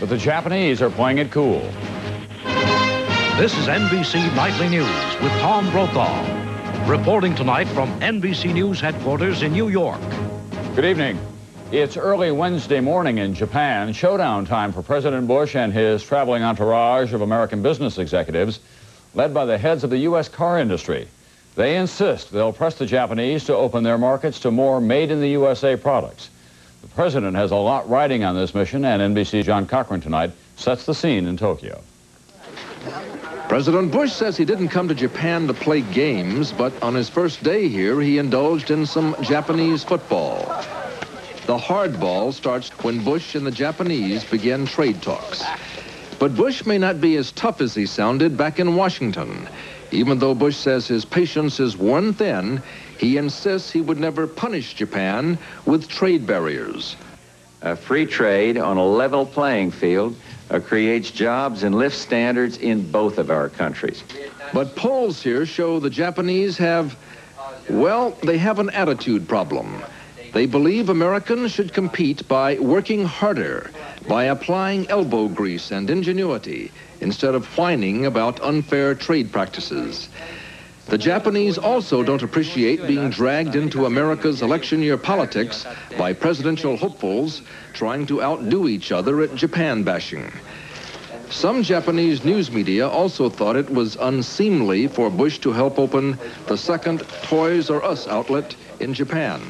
but the Japanese are playing it cool. This is NBC Nightly News with Tom Brokaw, reporting tonight from NBC News headquarters in New York. Good evening. It's early Wednesday morning in Japan, showdown time for President Bush and his traveling entourage of American business executives, led by the heads of the U.S. car industry. They insist they'll press the Japanese to open their markets to more made-in-the-USA products. The president has a lot riding on this mission, and NBC's John Cochran tonight sets the scene in Tokyo. President Bush says he didn't come to Japan to play games, but on his first day here, he indulged in some Japanese football. The hardball starts when Bush and the Japanese begin trade talks. But Bush may not be as tough as he sounded back in Washington. Even though Bush says his patience is worn thin, he insists he would never punish Japan with trade barriers. Free trade on a level playing field creates jobs and lifts standards in both of our countries. But polls here show the Japanese have, well, they have an attitude problem. They believe Americans should compete by working harder, by applying elbow grease and ingenuity, instead of whining about unfair trade practices. The Japanese also don't appreciate being dragged into America's election year politics by presidential hopefuls trying to outdo each other at Japan bashing. Some Japanese news media also thought it was unseemly for Bush to help open the second Toys R Us outlet in Japan.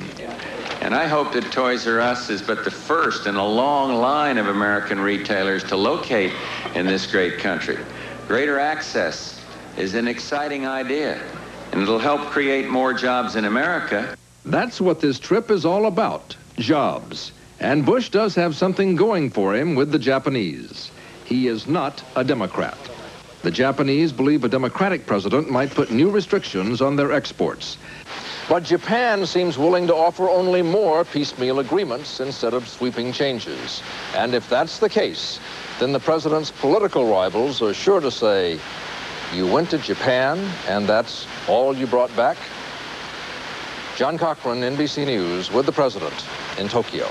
And I hope that Toys R Us is but the first in a long line of American retailers to locate in this great country. Greater access is an exciting idea, and it'll help create more jobs in America. That's what this trip is all about, jobs. And Bush does have something going for him with the Japanese. He is not a Democrat. The Japanese believe a Democratic president might put new restrictions on their exports. But Japan seems willing to offer only more piecemeal agreements instead of sweeping changes. And if that's the case, then the president's political rivals are sure to say, "You went to Japan, and that's all you brought back?" John Cochran, NBC News, with the president in Tokyo.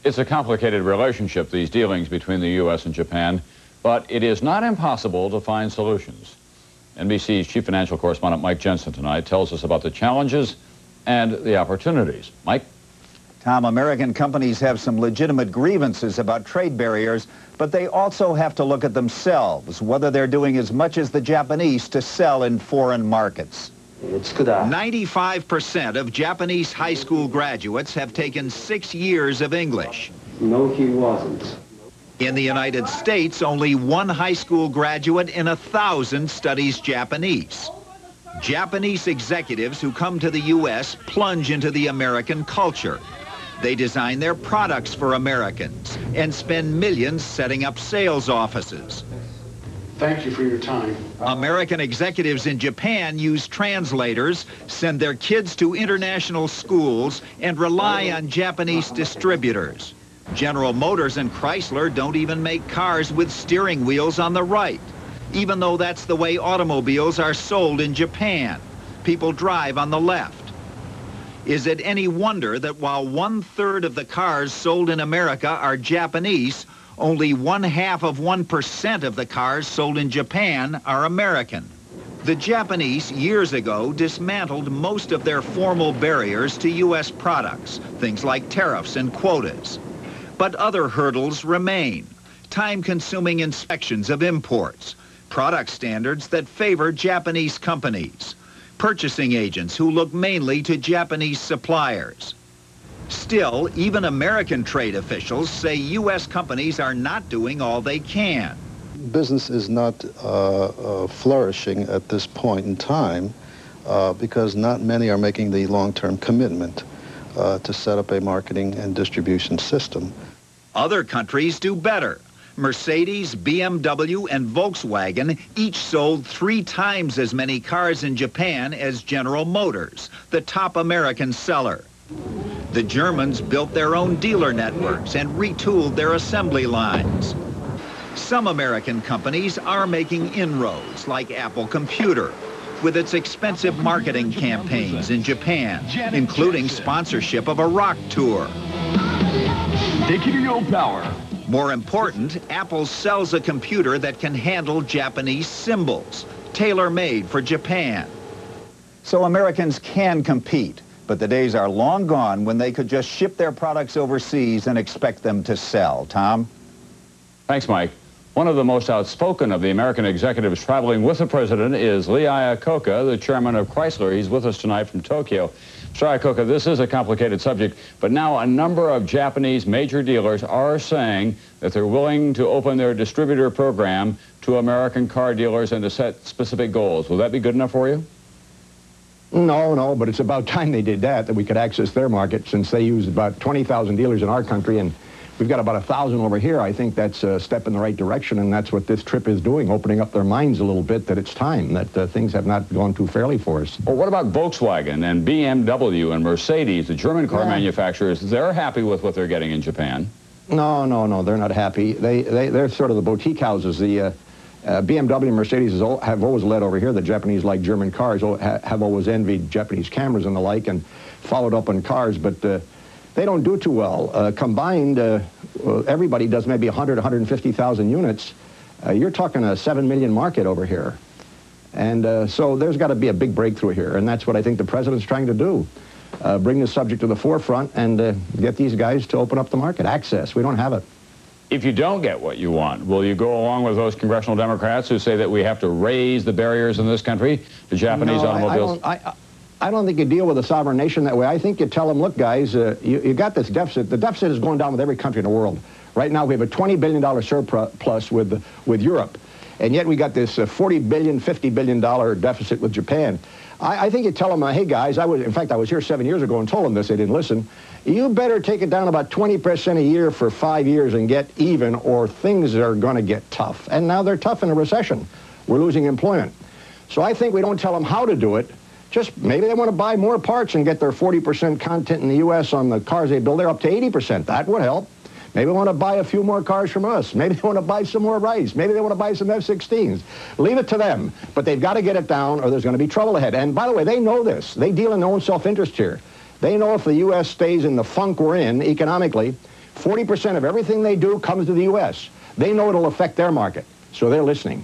It's a complicated relationship, these dealings between the U.S. and Japan, but it is not impossible to find solutions. NBC's chief financial correspondent Mike Jensen tonight tells us about the challenges and the opportunities. Mike? Tom, American companies have some legitimate grievances about trade barriers, but they also have to look at themselves, whether they're doing as much as the Japanese to sell in foreign markets. 95% of Japanese high school graduates have taken 6 years of English. No, he wasn't. In the United States, only 1 high school graduate in 1,000 studies Japanese. Japanese executives who come to the U.S. plunge into the American culture. They design their products for Americans and spend millions setting up sales offices. Thank you for your time. American executives in Japan use translators, send their kids to international schools, and rely on Japanese distributors. General Motors and Chrysler don't even make cars with steering wheels on the right, even though that's the way automobiles are sold in Japan. People drive on the left. Is it any wonder that while 1/3 of the cars sold in America are Japanese, only 0.5% of the cars sold in Japan are American? The Japanese years ago dismantled most of their formal barriers to U.S. products, things like tariffs and quotas. But other hurdles remain. Time-consuming inspections of imports, product standards that favor Japanese companies, purchasing agents who look mainly to Japanese suppliers. Still, even American trade officials say U.S. companies are not doing all they can. Business is not flourishing at this point in time because not many are making the long-term commitment to set up a marketing and distribution system. Other countries do better. Mercedes, BMW, and Volkswagen each sold 3 times as many cars in Japan as General Motors, the top American seller. The Germans built their own dealer networks and retooled their assembly lines. Some American companies are making inroads, like Apple Computer, with its expensive marketing campaigns in Japan, including sponsorship of a rock tour. Dekiru Power, More important, Apple sells a computer that can handle Japanese symbols, tailor-made for Japan. So Americans can compete, but the days are long gone when they could just ship their products overseas and expect them to sell. Tom? Thanks, Mike. One of the most outspoken of the American executives traveling with the president is Lee Iacocca, the chairman of Chrysler. He's with us tonight from Tokyo. Mr. Iacocca, this is a complicated subject, but now a number of Japanese major dealers are saying that they're willing to open their distributor program to American car dealers and to set specific goals. Will that be good enough for you? No, but it's about time they did that we could access their market, since they use about 20,000 dealers in our country, and we've got about 1,000 over here. I think that's a step in the right direction, and that's what this trip is doing, opening up their minds a little bit that it's time, that things have not gone too fairly for us. Well, what about Volkswagen and BMW and Mercedes, the German car manufacturers? They're happy with what they're getting in Japan. No, they're not happy. They're sort of the boutique houses. The BMW and Mercedes have always led over here. The Japanese like German cars, have always envied Japanese cameras and the like, and followed up on cars, but they don't do too well. Combined, everybody does maybe 100, 150,000 units. You're talking a 7 million market over here. And so there's got to be a big breakthrough here, and that's what I think the president's trying to do. Bring the subject to the forefront and get these guys to open up the market. Access, we don't have it. If you don't get what you want, will you go along with those congressional Democrats who say that we have to raise the barriers in this country to Japanese automobiles? I don't think you deal with a sovereign nation that way. I think you tell them, look, guys, you got this deficit. The deficit is going down with every country in the world. Right now, we have a $20 billion surplus with Europe, and yet we got this $40 billion, $50 billion deficit with Japan. I think you tell them, hey, guys, in fact, I was here 7 years ago and told them this. They didn't listen. You better take it down about 20% a year for 5 years and get even, or things are going to get tough. And now they're tough in a recession. We're losing employment. So I think we don't tell them how to do it. Just maybe they want to buy more parts and get their 40% content in the U.S. on the cars they build. They're up to 80%. That would help. Maybe they want to buy a few more cars from us. Maybe they want to buy some more rice. Maybe they want to buy some F-16s. Leave it to them. But they've got to get it down or there's going to be trouble ahead. And by the way, they know this. They deal in their own self-interest here. They know if the U.S. stays in the funk we're in economically, 40% of everything they do comes to the U.S. They know it'll affect their market. So they're listening.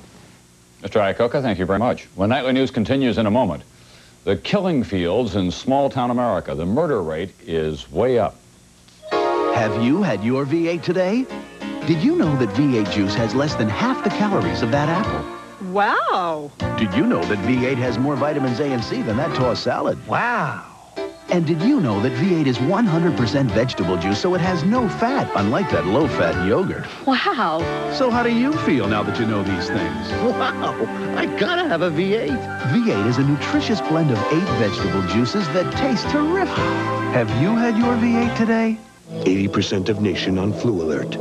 Mr. Iacocca, thank you very much. When Nightly News continues in a moment, the killing fields in small-town America, the murder rate is way up. Have you had your V8 today? Did you know that V8 juice has less than half the calories of that apple? Wow! Did you know that V8 has more vitamins A and C than that tossed salad? Wow! And did you know that V8 is 100% vegetable juice, so it has no fat, unlike that low-fat yogurt? Wow! So how do you feel now that you know these things? Wow! I gotta have a V8. V8 is a nutritious blend of 8 vegetable juices that taste terrific. Have you had your V8 today? 80% of nation on flu alert.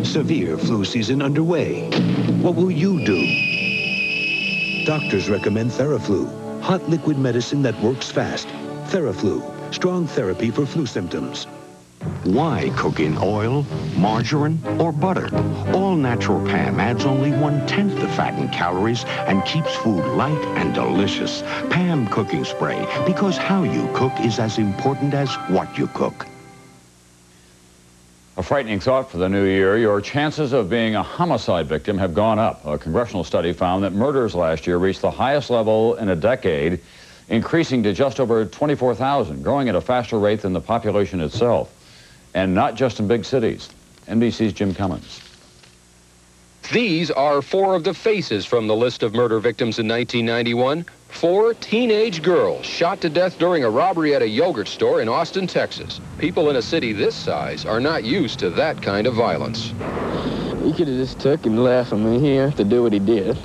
Severe flu season underway. What will you do? Doctors recommend Theraflu, hot liquid medicine that works fast. Theraflu, strong therapy for flu symptoms. Why cook in oil, margarine, or butter? All natural Pam adds only 1/10 the fat and calories and keeps food light and delicious. Pam cooking spray, because how you cook is as important as what you cook. A frightening thought for the new year. Your chances of being a homicide victim have gone up. A congressional study found that murders last year reached the highest level in a decade, increasing to just over 24,000, growing at a faster rate than the population itself. And not just in big cities. NBC's Jim Cummins. These are 4 of the faces from the list of murder victims in 1991. 4 teenage girls shot to death during a robbery at a yogurt store in Austin, Texas. People in a city this size are not used to that kind of violence. He could have just took him, left him, and he didn't have to do what he did.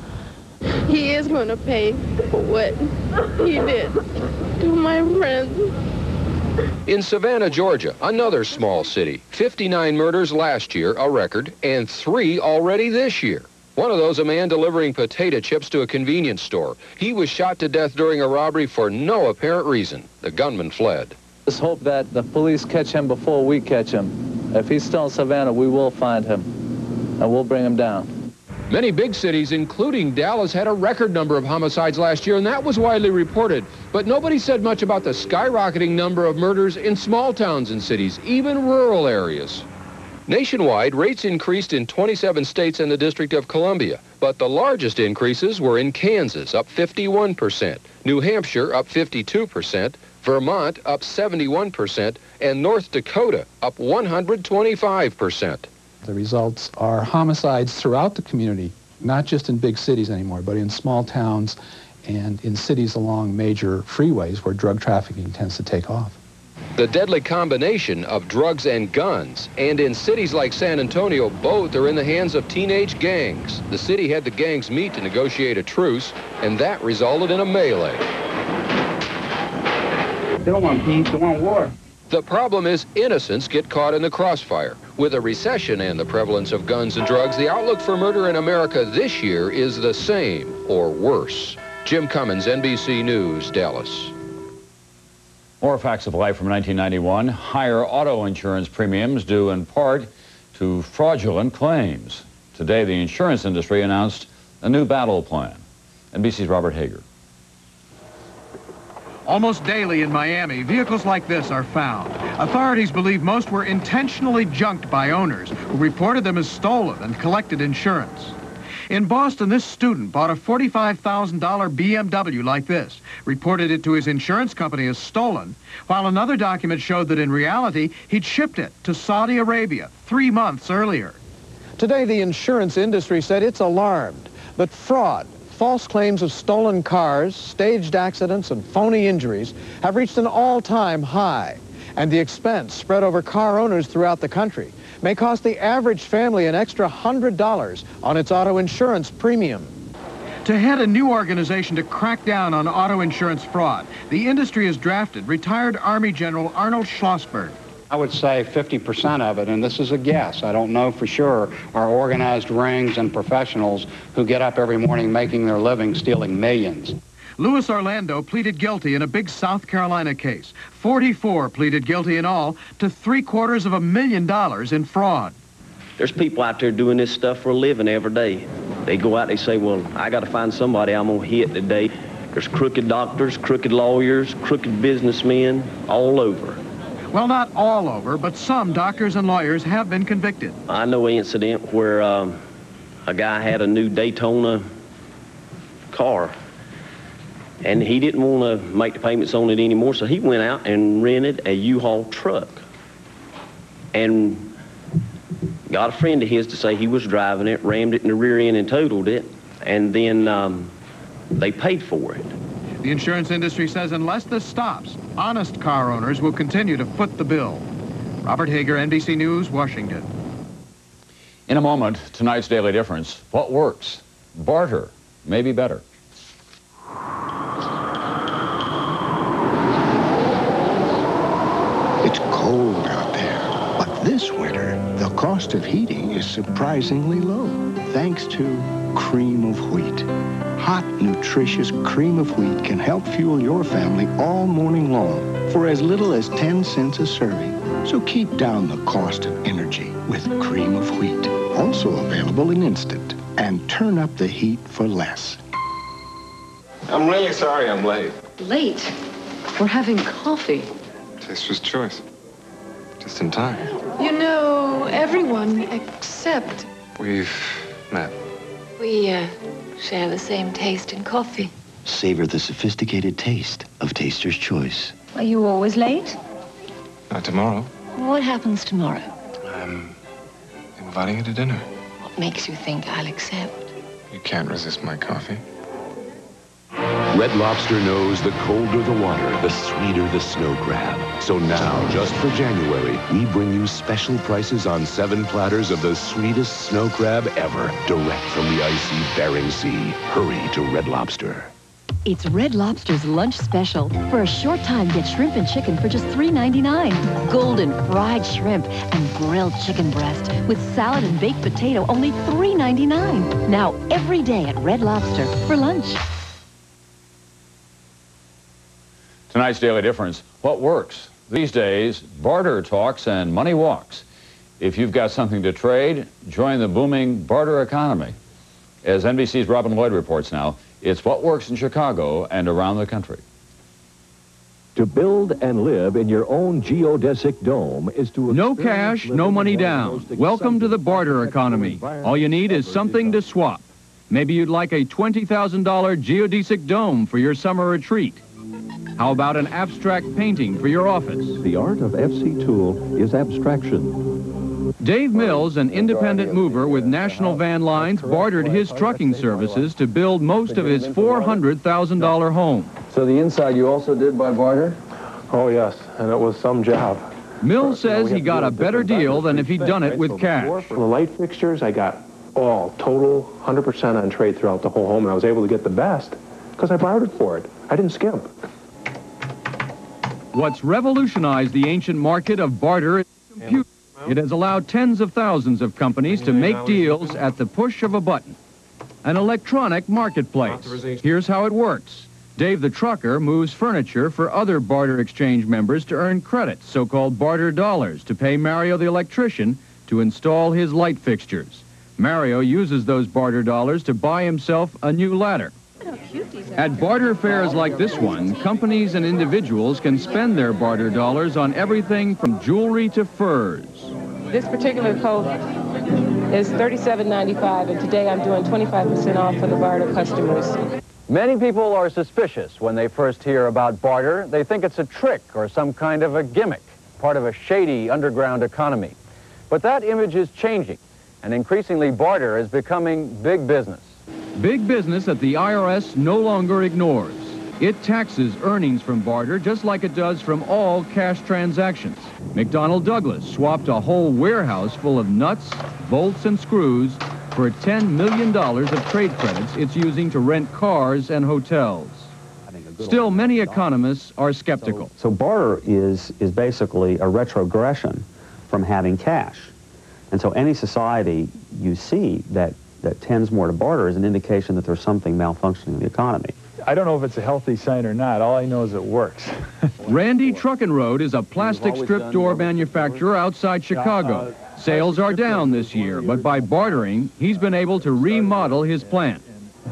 He is going to pay for what he did to my friends. In Savannah, Georgia, another small city, 59 murders last year, a record, and 3 already this year. One of those, a man delivering potato chips to a convenience store. He was shot to death during a robbery for no apparent reason. The gunman fled. Let's hope that the police catch him before we catch him. If he's still in Savannah, we will find him, and we'll bring him down. Many big cities, including Dallas, had a record number of homicides last year, and that was widely reported. But nobody said much about the skyrocketing number of murders in small towns and cities, even rural areas. Nationwide, rates increased in 27 states and the District of Columbia, but the largest increases were in Kansas, up 51%, New Hampshire, up 52%, Vermont, up 71%, and North Dakota, up 125%. The results are homicides throughout the community, not just in big cities anymore, but in small towns and in cities along major freeways where drug trafficking tends to take off. The deadly combination of drugs and guns, and in cities like San Antonio, both are in the hands of teenage gangs. The city had the gangs meet to negotiate a truce, and that resulted in a melee. They don't want peace, they want war. The problem is innocents get caught in the crossfire. With a recession and the prevalence of guns and drugs, the outlook for murder in America this year is the same or worse. Jim Cummins, NBC News, Dallas. More facts of life from 1991. Higher auto insurance premiums due in part to fraudulent claims. Today, the insurance industry announced a new battle plan. NBC's Robert Hager. Almost daily in Miami, vehicles like this are found. Authorities believe most were intentionally junked by owners who reported them as stolen and collected insurance. In Boston, this student bought a $45,000 BMW like this, reported it to his insurance company as stolen, while another document showed that in reality, he'd shipped it to Saudi Arabia 3 months earlier. Today, the insurance industry said it's alarmed that fraud, false claims of stolen cars, staged accidents, and phony injuries have reached an all-time high, and the expense spread over car owners throughout the country may cost the average family an extra $100 on its auto insurance premium. To head a new organization to crack down on auto insurance fraud, the industry has drafted retired Army General Arnold Schlossberg. I would say 50% of it, and this is a guess, I don't know for sure, are organized rings and professionals who get up every morning making their living stealing millions. Louis Orlando pleaded guilty in a big South Carolina case. 44 pleaded guilty in all to $750,000 in fraud. There's people out there doing this stuff for a living every day. They go out, they say, well, I got to find somebody I'm going to hit today. There's crooked doctors, crooked lawyers, crooked businessmen all over. Well, not all over, but some doctors and lawyers have been convicted. I know an incident where a guy had a new Daytona car, and he didn't want to make the payments on it anymore, so he went out and rented a U-Haul truck and got a friend of his to say he was driving it, rammed it in the rear end and totaled it, and then they paid for it. The insurance industry says unless this stops, honest car owners will continue to foot the bill. Robert Hager, NBC News, Washington. In a moment, tonight's Daily Difference. What works? Barter may be better. It's cold out there, but this winter, the cost of heating is surprisingly low, thanks to Cream of Wheat. Hot, nutritious Cream of Wheat can help fuel your family all morning long for as little as 10 cents a serving. So keep down the cost of energy with Cream of Wheat. Also available in instant. And turn up the heat for less. I'm really sorry I'm late. Late? We're having coffee. Taster's choice. Just in time. You know, everyone except... We've met. We share the same taste in coffee. Savor the sophisticated taste of Taster's Choice. Are you always late? Not tomorrow. What happens tomorrow? I'm inviting you to dinner. What makes you think I'll accept? You can't resist my coffee. Red Lobster knows the colder the water, the sweeter the snow crab. So now, just for January, we bring you special prices on 7 platters of the sweetest snow crab ever, direct from the icy Bering Sea. Hurry to Red Lobster. It's Red Lobster's lunch special. For a short time, get shrimp and chicken for just $3.99. Golden fried shrimp and grilled chicken breast with salad and baked potato, only $3.99. Now, every day at Red Lobster for lunch. Tonight's Daily Difference. What works? These days, barter talks and money walks. If you've got something to trade, join the booming barter economy. As NBC's Robin Lloyd reports now, it's what works in Chicago and around the country. To build and live in your own geodesic dome is to... No cash, no money down. Welcome to the barter economy. All you need is something to swap. Maybe you'd like a $20,000 geodesic dome for your summer retreat. How about an abstract painting for your office? The art of FC Tool is abstraction. Dave Mills, an independent mover with National Van Lines, bartered his trucking services to build most of his $400,000 home. So the inside you also did by barter? Oh, yes, and it was some job. Mills says he got a better deal than if he'd done it with cash. For the light fixtures, I got all, total, 100% on trade throughout the whole home, and I was able to get the best because I bartered for it. I didn't skimp. What's revolutionized the ancient market of barter is computing. It has allowed tens of thousands of companies to make deals at the push of a button. An electronic marketplace. Here's how it works. Dave the trucker moves furniture for other barter exchange members to earn credits, so-called barter dollars, to pay Mario the electrician to install his light fixtures. Mario uses those barter dollars to buy himself a new ladder. At barter fairs like this one, companies and individuals can spend their barter dollars on everything from jewelry to furs. This particular coat is $37.95, and today I'm doing 25% off for the barter customers. Many people are suspicious when they first hear about barter. They think it's a trick or some kind of a gimmick, part of a shady underground economy. But that image is changing, and increasingly barter is becoming big business. Big business that the IRS no longer ignores. It taxes earnings from barter just like it does from all cash transactions. McDonnell Douglas swapped a whole warehouse full of nuts, bolts, and screws for $10 million of trade credits it's using to rent cars and hotels. Still, many economists are skeptical. So barter is basically a retrogression from having cash. And so any society you see that tends more to barter is an indication that there's something malfunctioning in the economy. I don't know if it's a healthy sign or not. All I know is it works. Randy Truckenroad is a plastic strip door manufacturer outside Chicago. Sales are down this year, but by bartering, he's been able to remodel his plant.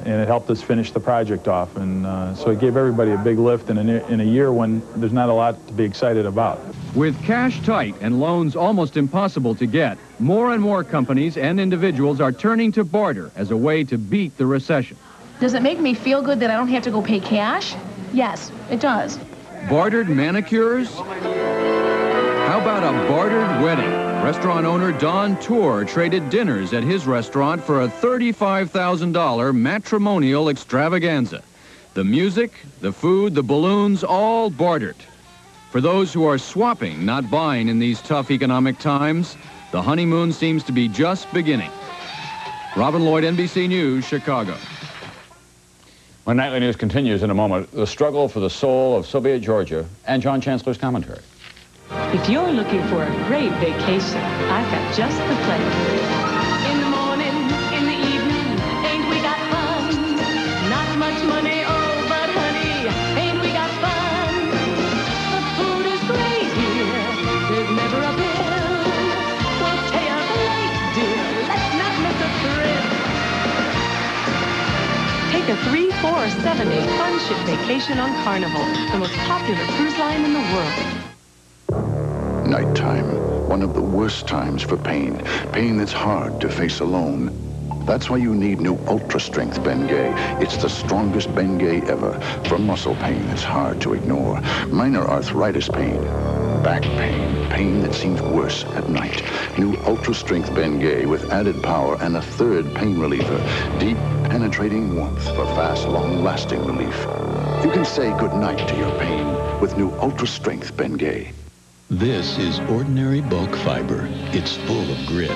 And it helped us finish the project off, and so it gave everybody a big lift in a year when there's not a lot to be excited about. With cash tight and loans almost impossible to get, more and more companies and individuals are turning to barter as a way to beat the recession. Does it make me feel good that I don't have to go pay cash? Yes, it does. Bartered manicures? How about a bartered wedding? Restaurant owner Don Tour traded dinners at his restaurant for a $35,000 matrimonial extravaganza. The music, the food, the balloons, all bartered. For those who are swapping, not buying in these tough economic times, the honeymoon seems to be just beginning. Robin Lloyd, NBC News, Chicago. My Nightly News continues in a moment. The struggle for the soul of Soviet Georgia and John Chancellor's commentary. If you're looking for a great vacation, I've got just the place. In the morning, in the evening, ain't we got fun? Not much money, oh, but honey, ain't we got fun? The food is great here, there's never a bill. We'll stay up late, dear, let's not miss a thrill. Take a 3, 4, or 7-day fun ship vacation on Carnival, the most popular cruise line in the world. Nighttime, one of the worst times for pain. Pain that's hard to face alone. That's why you need new Ultra Strength Bengay. It's the strongest Bengay ever for muscle pain that's hard to ignore. Minor arthritis pain, back pain, pain that seems worse at night. New Ultra Strength Bengay with added power and a third pain reliever. Deep, penetrating warmth for fast, long-lasting relief. You can say goodnight to your pain with new Ultra Strength Bengay. This is ordinary bulk fiber. It's full of grit.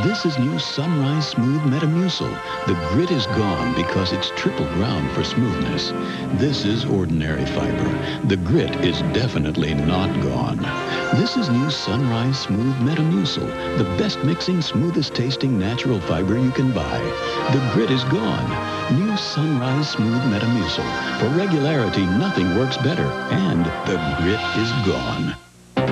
This is new Sunrise Smooth Metamucil. The grit is gone because it's triple ground for smoothness. This is ordinary fiber. The grit is definitely not gone. This is new Sunrise Smooth Metamucil, the best mixing, smoothest tasting natural fiber you can buy. The grit is gone. New Sunrise Smooth Metamucil. For regularity, nothing works better. And the grit is gone.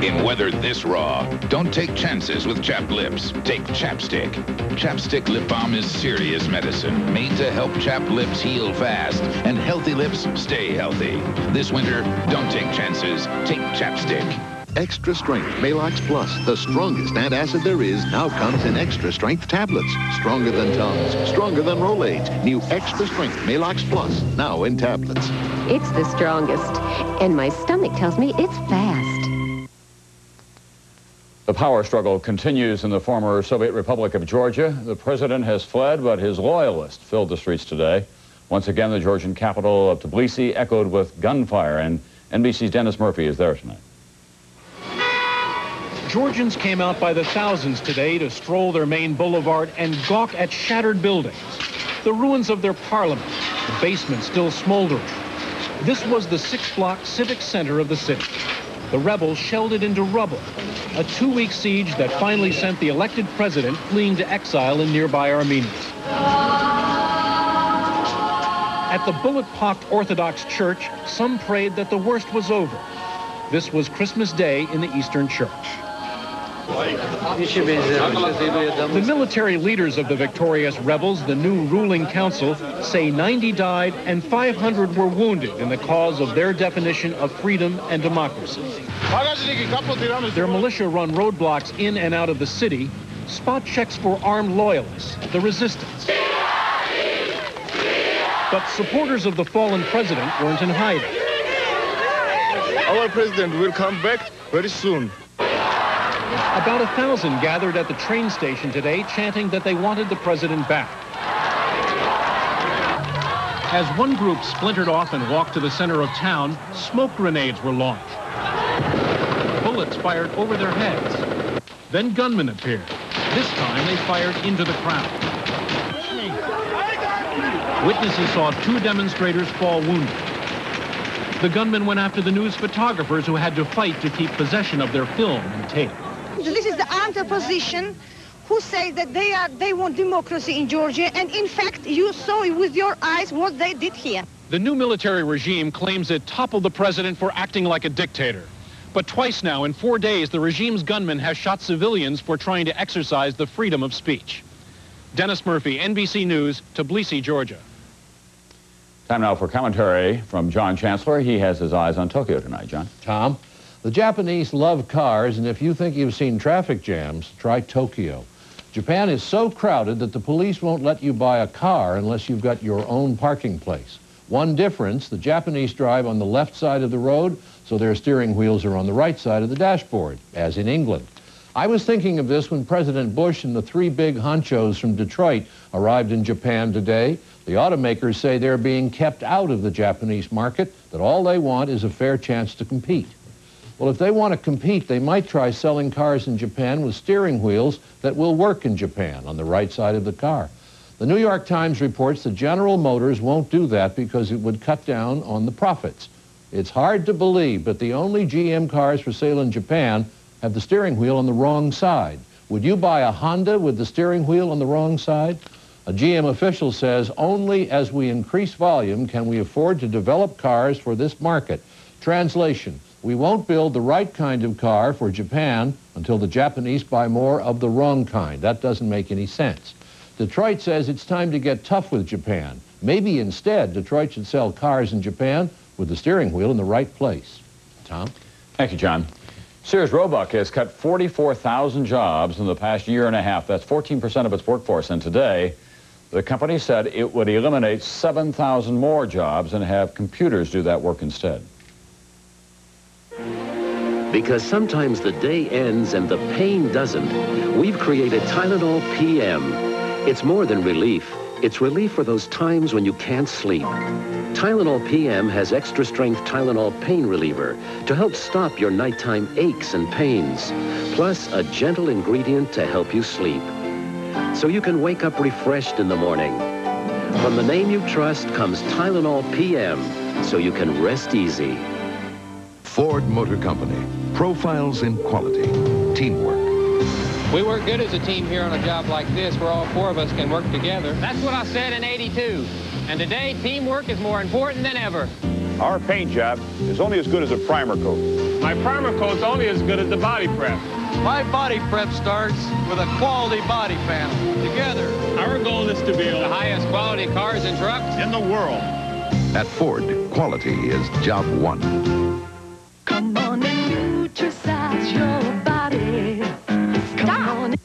In weather this raw, don't take chances with chapped lips. Take Chapstick. Chapstick lip balm is serious medicine, made to help chapped lips heal fast and healthy lips stay healthy. This winter, don't take chances. Take Chapstick. Extra Strength Maalox Plus, the strongest antacid there is, now comes in extra strength tablets. Stronger than Tums, stronger than Rolaids. New Extra Strength Maalox Plus, now in tablets. It's the strongest, and my stomach tells me it's fast. The power struggle continues in the former Soviet Republic of Georgia. The president has fled, but his loyalists filled the streets today. Once again, the Georgian capital of Tbilisi echoed with gunfire, and NBC's Dennis Murphy is there tonight. Georgians came out by the thousands today to stroll their main boulevard and gawk at shattered buildings, the ruins of their parliament, the basement still smoldering. This was the 6-block civic center of the city. The rebels shelled it into rubble, a 2-week siege that finally sent the elected president fleeing to exile in nearby Armenia. At the bullet-pocked Orthodox Church, some prayed that the worst was over. This was Christmas Day in the Eastern Church. The military leaders of the victorious rebels, the new ruling council, say 90 died and 500 were wounded in the cause of their definition of freedom and democracy. Their militia-run roadblocks in and out of the city, spot checks for armed loyalists, the resistance. But supporters of the fallen president weren't in hiding. Our president will come back very soon. About 1,000 gathered at the train station today, chanting that they wanted the president back. As one group splintered off and walked to the center of town, smoke grenades were launched. Bullets fired over their heads. Then gunmen appeared. This time they fired into the crowd. Witnesses saw 2 demonstrators fall wounded. The gunmen went after the news photographers who had to fight to keep possession of their film and tape. This is the anti-opposition who say that they want democracy in Georgia, and in fact you saw with your eyes what they did here. The new military regime claims it toppled the president for acting like a dictator. But twice now in 4 days the regime's gunmen have shot civilians for trying to exercise the freedom of speech. Dennis Murphy, NBC News, Tbilisi, Georgia. Time now for commentary from John Chancellor. He has his eyes on Tokyo tonight. John. Tom, the Japanese love cars, and if you think you've seen traffic jams, try Tokyo. Japan is so crowded that the police won't let you buy a car unless you've got your own parking place. One difference, the Japanese drive on the left side of the road, so their steering wheels are on the right side of the dashboard, as in England. I was thinking of this when President Bush and the 3 big honchos from Detroit arrived in Japan today. The automakers say they're being kept out of the Japanese market, that all they want is a fair chance to compete. Well, if they want to compete, they might try selling cars in Japan with steering wheels that will work in Japan on the right side of the car. The New York Times reports that General Motors won't do that because it would cut down on the profits. It's hard to believe, but the only GM cars for sale in Japan have the steering wheel on the wrong side. Would you buy a Honda with the steering wheel on the wrong side? A GM official says only as we increase volume can we afford to develop cars for this market. Translation: we won't build the right kind of car for Japan until the Japanese buy more of the wrong kind. That doesn't make any sense. Detroit says it's time to get tough with Japan. Maybe instead Detroit should sell cars in Japan with the steering wheel in the right place. Tom? Thank you, John. Sears Roebuck has cut 44,000 jobs in the past year and a half. That's 14% of its workforce. And today, the company said it would eliminate 7,000 more jobs and have computers do that work instead. Because sometimes the day ends and the pain doesn't, we've created Tylenol PM. It's more than relief. It's relief for those times when you can't sleep. Tylenol PM has extra-strength Tylenol pain reliever to help stop your nighttime aches and pains, plus a gentle ingredient to help you sleep. So you can wake up refreshed in the morning. From the name you trust comes Tylenol PM, so you can rest easy. Ford Motor Company. Profiles in quality. Teamwork. We work good as a team here on a job like this where all 4 of us can work together. That's what I said in '82. And today, teamwork is more important than ever. Our paint job is only as good as a primer coat. My primer coat's only as good as the body prep. My body prep starts with a quality body panel. Together, our goal is to build the highest quality cars and trucks in the world. At Ford, quality is job one. Come on and nutricize your body. Stop!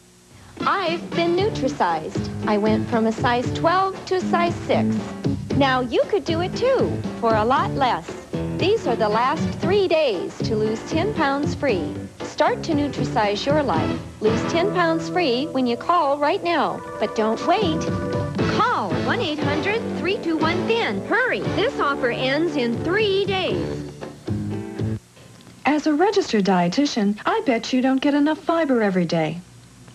I've been nutricized. I went from a size 12 to a size 6. Now you could do it too, for a lot less. These are the last 3 days to lose 10 pounds free. Start to nutricize your life. Lose 10 pounds free when you call right now. But don't wait. Call 1-800-321-THIN. Hurry, this offer ends in 3 days. As a registered dietitian, I bet you don't get enough fiber every day.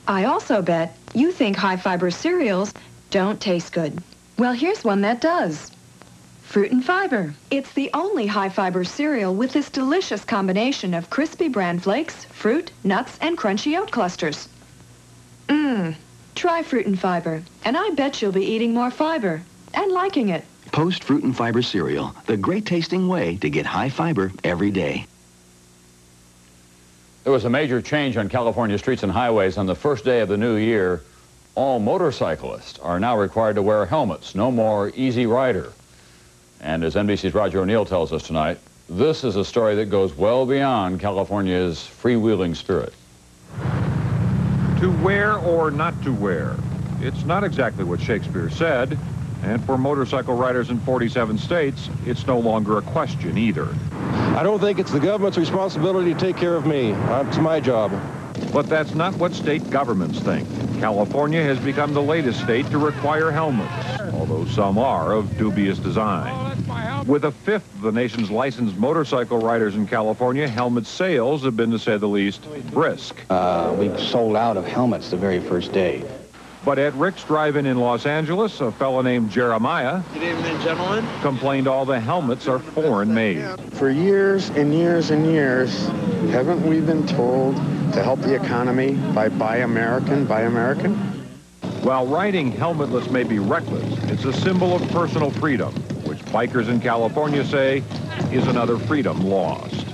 I also bet you think high-fiber cereals don't taste good. Well, here's one that does. Fruit and Fiber. It's the only high-fiber cereal with this delicious combination of crispy bran flakes, fruit, nuts, and crunchy oat clusters. Try Fruit and Fiber, and I bet you'll be eating more fiber and liking it. Post Fruit and Fiber cereal, the great-tasting way to get high fiber every day. There was a major change on California streets and highways on the first day of the new year. All motorcyclists are now required to wear helmets. No more Easy Rider. And as NBC's Roger O'Neill tells us tonight, this is a story that goes well beyond California's freewheeling spirit. To wear or not to wear? It's not exactly what Shakespeare said. And for motorcycle riders in 47 states, it's no longer a question either. I don't think it's the government's responsibility to take care of me. It's my job. But that's not what state governments think. California has become the latest state to require helmets, although some are of dubious design. With a fifth of the nation's licensed motorcycle riders in California, helmet sales have been, to say the least, brisk. We sold out of helmets the very first day. But at Rick's Drive-In in Los Angeles, a fellow named Jeremiah, good evening, gentlemen, complained all the helmets are foreign-made. For years and years and years, haven't we been told to help the economy by Buy American, Buy American? While riding helmetless may be reckless, it's a symbol of personal freedom, which bikers in California say is another freedom lost.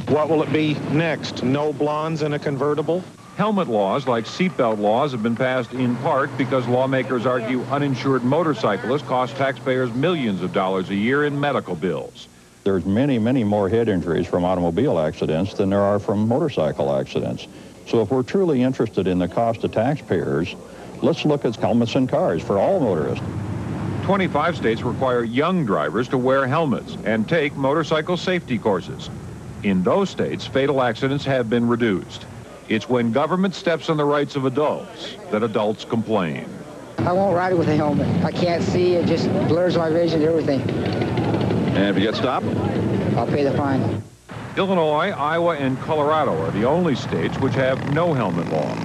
What will it be next? No blondes in a convertible? Helmet laws, like seatbelt laws, have been passed in part because lawmakers argue uninsured motorcyclists cost taxpayers millions of dollars a year in medical bills. There's many, many more head injuries from automobile accidents than there are from motorcycle accidents. So if we're truly interested in the cost to taxpayers, let's look at helmets in cars for all motorists. 25 states require young drivers to wear helmets and take motorcycle safety courses. In those states, fatal accidents have been reduced. It's when government steps on the rights of adults that adults complain. I won't ride it with a helmet. I can't see. It just blurs my vision and everything. And if you get stopped? I'll pay the fine. Illinois, Iowa, and Colorado are the only states which have no helmet laws.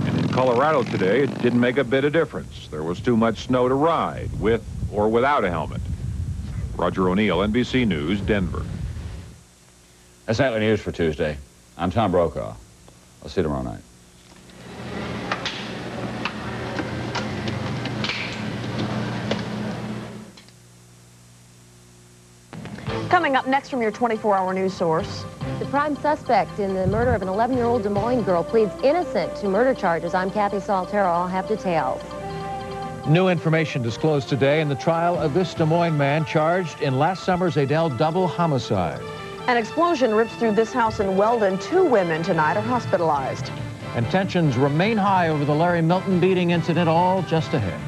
And in Colorado today, it didn't make a bit of difference. There was too much snow to ride, with or without a helmet. Roger O'Neill, NBC News, Denver. That's Nightly News for Tuesday. I'm Tom Brokaw. I'll see you tomorrow night. Coming up next from your 24-hour news source. The prime suspect in the murder of an 11-year-old Des Moines girl pleads innocent to murder charges. I'm Kathy Saltero. I'll have details. New information disclosed today in the trial of this Des Moines man charged in last summer's Adele double homicide. An explosion rips through this house in Weldon. 2 women tonight are hospitalized. And tensions remain high over the Larry Milton beating incident, all just ahead.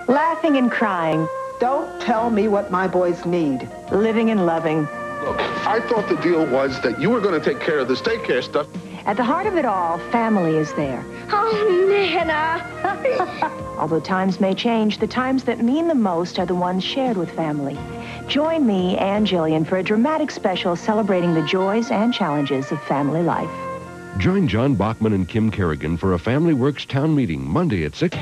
Laughing and crying. Don't tell me what my boys need. Living and loving. Look, I thought the deal was that you were going to take care of this daycare stuff. At the heart of it all, family is there. Oh, Nana. Although times may change, the times that mean the most are the ones shared with family. Join me and Jillian for a dramatic special celebrating the joys and challenges of family life. Join John Bachman and Kim Kerrigan for a Family Works town meeting Monday at 6.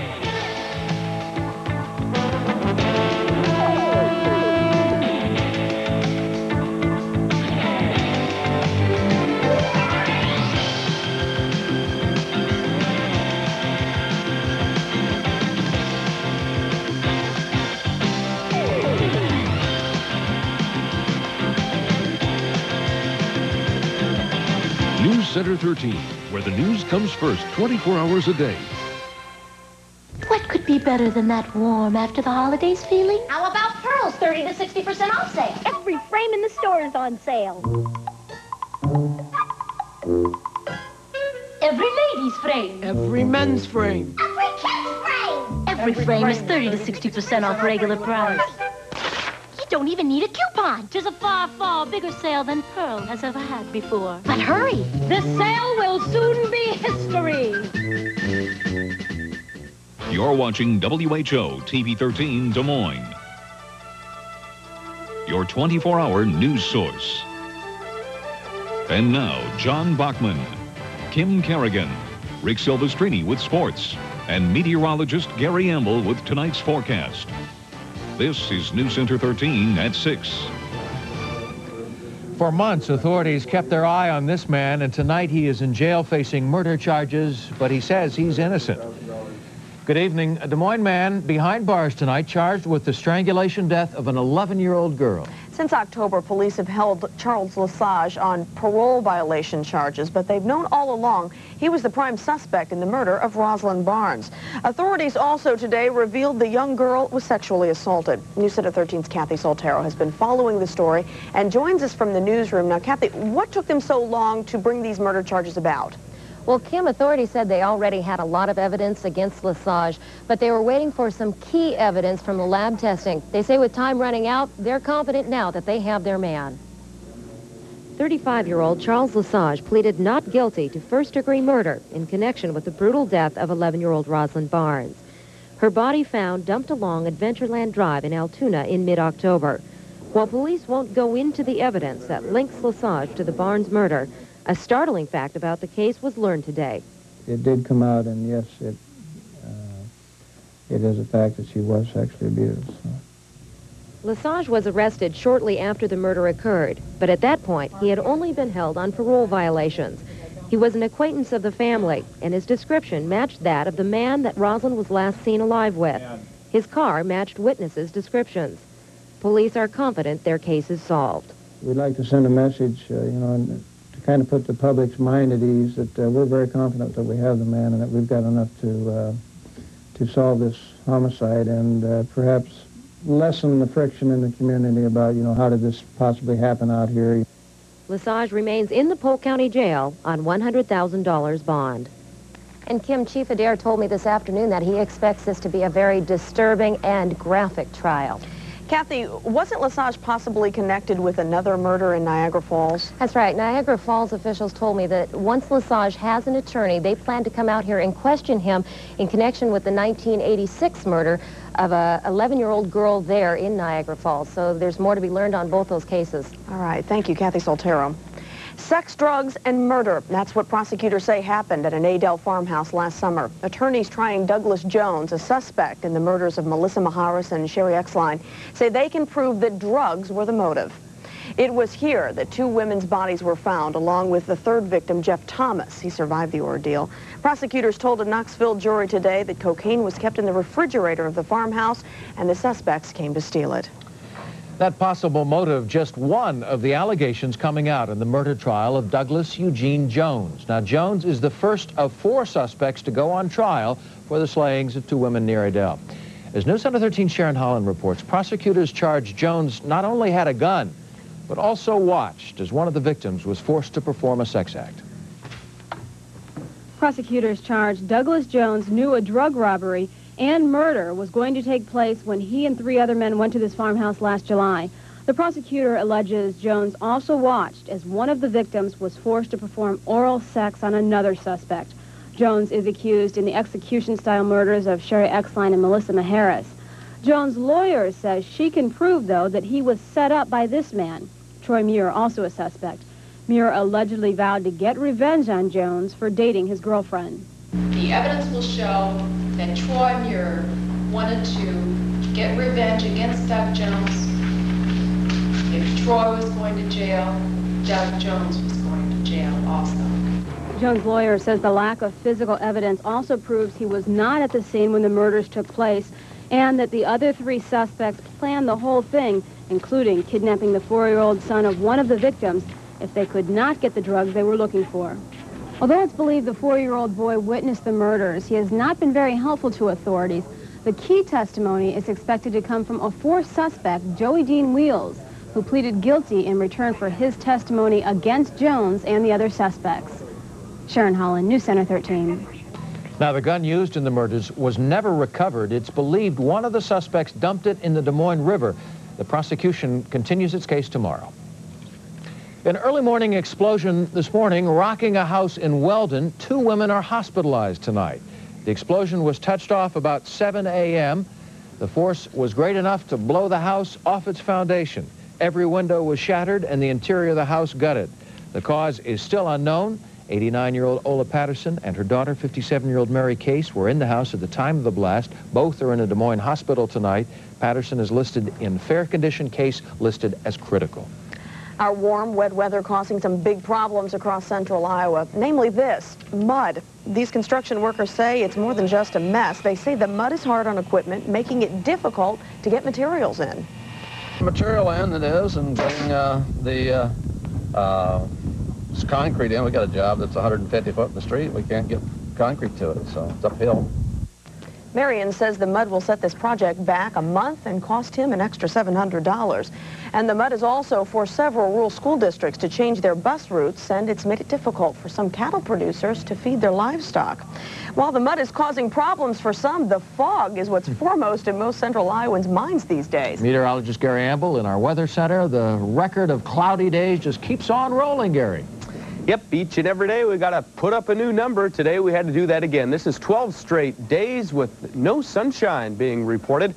Center 13, where the news comes first 24 hours a day. What could be better than that warm after the holidays feeling? How about Pearl's 30 to 60% off sale? Every frame in the store is on sale. Every lady's frame. Every men's frame. Every kid's frame. Every frame is 30 to 60% off regular price. You don't even need a coupon. Tis a far, far bigger sale than Pearl has ever had before. But hurry. The sale will soon be history. You're watching WHO TV 13 Des Moines, your 24-hour news source. And now, John Bachman, Kim Kerrigan, Rick Silvestrini with sports, and meteorologist Gary Amble with tonight's forecast. This is News Center 13 at 6. For months, authorities kept their eye on this man, and tonight he is in jail facing murder charges, but he says he's innocent. Good evening. A Des Moines man behind bars tonight charged with the strangulation death of an 11-year-old girl. Since October, police have held Charles Lesage on parole violation charges, but they've known all along he was the prime suspect in the murder of Rosalind Barnes. Authorities also today revealed the young girl was sexually assaulted. News Center 13's Kathy Soltero has been following the story and joins us from the newsroom. Now, Kathy, what took them so long to bring these murder charges about? Well, Kim, authorities said they already had a lot of evidence against Lesage, but they were waiting for some key evidence from the lab testing. They say with time running out, they're confident now that they have their man. 35-year-old Charles Lesage pleaded not guilty to first-degree murder in connection with the brutal death of 11-year-old Rosalind Barnes. Her body found dumped along Adventureland Drive in Altoona in mid-October. While police won't go into the evidence that links Lesage to the Barnes murder, a startling fact about the case was learned today. It did come out, and yes, it is a fact that she was sexually abused. So. Lesage was arrested shortly after the murder occurred, but at that point, he had only been held on parole violations. He was an acquaintance of the family, and his description matched that of the man that Rosalind was last seen alive with. His car matched witnesses' descriptions. Police are confident their case is solved. We'd like to send a message, and to kind of put the public's mind at ease that we're very confident that we have the man and that we've got enough to solve this homicide and perhaps lessen the friction in the community about, how did this possibly happen out here. Lesage remains in the Polk County Jail on $100,000 bond. And Kim, Chief Adair told me this afternoon that he expects this to be a very disturbing and graphic trial. Kathy, wasn't Lesage possibly connected with another murder in Niagara Falls? That's right. Niagara Falls officials told me that once Lesage has an attorney, they plan to come out here and question him in connection with the 1986 murder of a 11-year-old girl there in Niagara Falls. So there's more to be learned on both those cases. All right. Thank you, Kathy Soltero. Sex, drugs, and murder. That's what prosecutors say happened at an Adel farmhouse last summer. Attorneys trying Douglas Jones, a suspect in the murders of Melissa Maharis and Sherry Exline, say they can prove that drugs were the motive. It was here that two women's bodies were found, along with the third victim, Jeff Thomas. He survived the ordeal. Prosecutors told a Knoxville jury today that cocaine was kept in the refrigerator of the farmhouse, and the suspects came to steal it. That possible motive, just one of the allegations coming out in the murder trial of Douglas Eugene Jones. Now, Jones is the first of 4 suspects to go on trial for the slayings of 2 women near Adel. As News Center 13 Sharon Holland reports, prosecutors charged Jones not only had a gun, but also watched as one of the victims was forced to perform a sex act. Prosecutors charged Douglas Jones knew a drug robbery and murder was going to take place when he and 3 other men went to this farmhouse last July. The prosecutor alleges Jones also watched as one of the victims was forced to perform oral sex on another suspect. Jones is accused in the execution-style murders of Sherry Exline and Melissa Maharis. Jones' lawyer says she can prove, though, that he was set up by this man. Troy Muir, also a suspect. Muir allegedly vowed to get revenge on Jones for dating his girlfriend. The evidence will show that Troy Muir wanted to get revenge against Doug Jones. If Troy was going to jail, Doug Jones was going to jail also. Jones' lawyer says the lack of physical evidence also proves he was not at the scene when the murders took place, and that the other 3 suspects planned the whole thing, including kidnapping the 4-year-old son of one of the victims if they could not get the drugs they were looking for. Although it's believed the 4-year-old boy witnessed the murders, he has not been very helpful to authorities. The key testimony is expected to come from a fourth suspect, Joey Dean Wheels, who pleaded guilty in return for his testimony against Jones and the other suspects. Sharon Holland, News Center 13. Now, the gun used in the murders was never recovered. It's believed one of the suspects dumped it in the Des Moines River. The prosecution continues its case tomorrow. An early morning explosion this morning rocking a house in Weldon. 2 women are hospitalized tonight. The explosion was touched off about 7 a.m. The force was great enough to blow the house off its foundation. Every window was shattered and the interior of the house gutted. The cause is still unknown. 89-year-old Ola Patterson and her daughter, 57-year-old Mary Case, were in the house at the time of the blast. Both are in a Des Moines hospital tonight. Patterson is listed in fair condition, Case listed as critical. Our warm, wet weather causing some big problems across central Iowa, namely this, mud. These construction workers say it's more than just a mess. They say the mud is hard on equipment, making it difficult to get materials in. Material in it is, and getting this concrete in. We got a job that's 150 foot in the street. We can't get concrete to it, so it's uphill. Marion says the mud will set this project back a month and cost him an extra $700. And the mud is also forced several rural school districts to change their bus routes, and it's made it difficult for some cattle producers to feed their livestock. While the mud is causing problems for some, the fog is what's foremost in most central Iowans' minds these days. Meteorologist Gary Amble in our weather center. The record of cloudy days just keeps on rolling, Gary. Yep, each and every day we got to put up a new number. Today we had to do that again. This is 12 straight days with no sunshine being reported.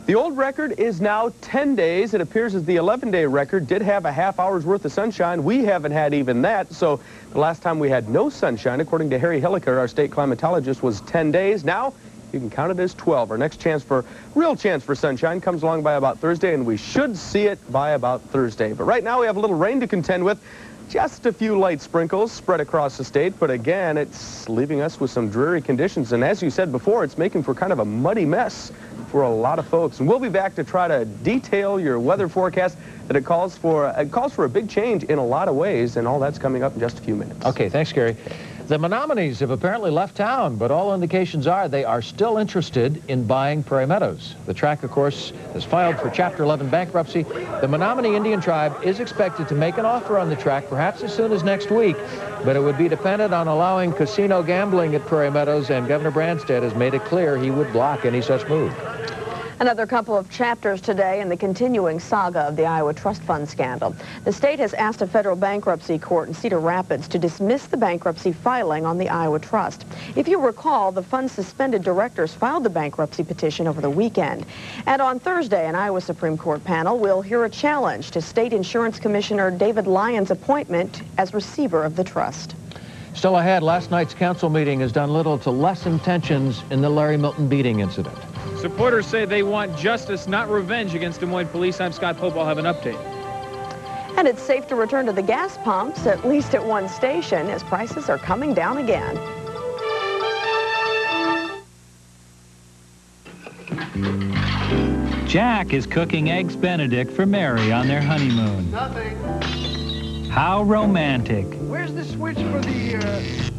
The old record is now 10 days. It appears as the 11-day record did have a half hour's worth of sunshine. We haven't had even that. So the last time we had no sunshine, according to Harry Hilliker, our state climatologist, was 10 days. Now you can count it as 12. Our next real chance for sunshine comes along by about Thursday, and we should see it by about Thursday. But right now we have a little rain to contend with. Just a few light sprinkles spread across the state, but again, it's leaving us with some dreary conditions. And as you said before, it's making for kind of a muddy mess for a lot of folks. And we'll be back to try to detail your weather forecast that it calls for a big change in a lot of ways, and all that's coming up in just a few minutes. Okay, thanks, Gary. The Menominees have apparently left town, but all indications are they are still interested in buying Prairie Meadows. The track, of course, has filed for Chapter 11 bankruptcy. The Menominee Indian Tribe is expected to make an offer on the track perhaps as soon as next week, but it would be dependent on allowing casino gambling at Prairie Meadows, and Governor Branstad has made it clear he would block any such move. Another couple of chapters today in the continuing saga of the Iowa Trust Fund scandal. The state has asked a federal bankruptcy court in Cedar Rapids to dismiss the bankruptcy filing on the Iowa Trust. If you recall, the fund's suspended directors filed the bankruptcy petition over the weekend. And on Thursday, an Iowa Supreme Court panel will hear a challenge to State Insurance Commissioner David Lyons' appointment as receiver of the trust. Still ahead, last night's council meeting has done little to lessen tensions in the Larry Milton beating incident. Supporters say they want justice, not revenge, against Des Moines police. I'm Scott Pope. I'll have an update. And it's safe to return to the gas pumps, at least at one station, as prices are coming down again. Jack is cooking Eggs Benedict for Mary on their honeymoon. Nothing. How romantic. Where's the switch for the